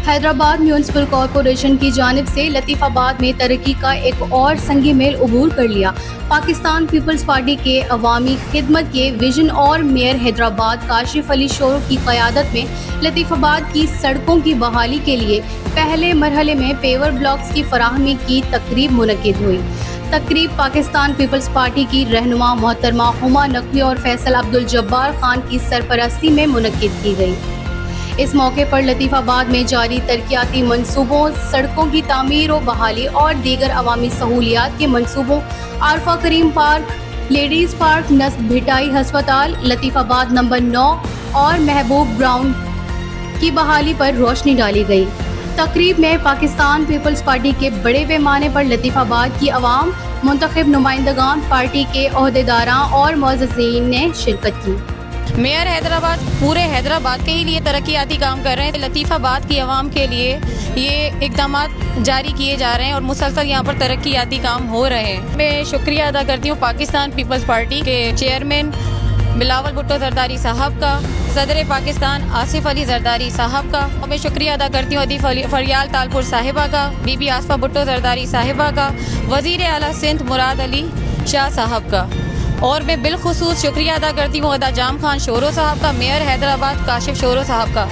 Hyderabad municipal corporation کی جانب سے لطیف آباد میں ترقی کا ایک اور سنگی میل عبور کر لیا۔ پاکستان پیپلز پارٹی کے عوامی خدمت کے ویژن اور میئر حیدرآباد کاشف علی شورو کی قیادت میں لطیف آباد کی سڑکوں کی بحالی کے لیے پہلے مرحلے میں پیور بلاکس کی فراہمی کی تقریب منعقد ہوئی۔ تقریب پاکستان پیپلز پارٹی کی رہنما محترمہ ہما نقوی اور فیصل عبدالجبار خان کی سرپرستی میں منعقد کی گئی۔ اس موقع پر لطیف آباد میں جاری ترقیاتی منصوبوں، سڑکوں کی تعمیر و بحالی اور دیگر عوامی سہولیات کے منصوبوں، عارفہ کریم پارک، لیڈیز پارک، نصب بھٹائی ہسپتال، لطیف آباد نمبر 9 اور محبوب گراؤنڈ کی بحالی پر روشنی ڈالی گئی۔ تقریب میں پاکستان پیپلز پارٹی کے بڑے پیمانے پر لطیف آباد کی عوام، منتخب نمائندگان، پارٹی کے عہدیداران اور معززین نے شرکت کی۔ میئر حیدرآباد پورے حیدرآباد کے ہی لیے ترقیاتی کام کر رہے ہیں۔ لطیف آباد کی عوام کے لیے یہ اقدامات جاری کیے جا رہے ہیں اور مسلسل یہاں پر ترقیاتی کام ہو رہے ہیں۔ میں شکریہ ادا کرتی ہوں پاکستان پیپلز پارٹی کے چیئرمین بلاول بھٹو زرداری صاحب کا، صدر پاکستان آصف علی زرداری صاحب کا، اور میں شکریہ ادا کرتی ہوں ادیب فریال تالپور صاحبہ کا، بی بی آصفہ بھٹو زرداری صاحبہ کا، وزیر اعلیٰ سندھ مراد علی شاہ صاحب کا، اور میں بالخصوص شکریہ ادا کرتی ہوں ادا جام خان شورو صاحب کا، میئر حیدرآباد کاشف شورو صاحب کا۔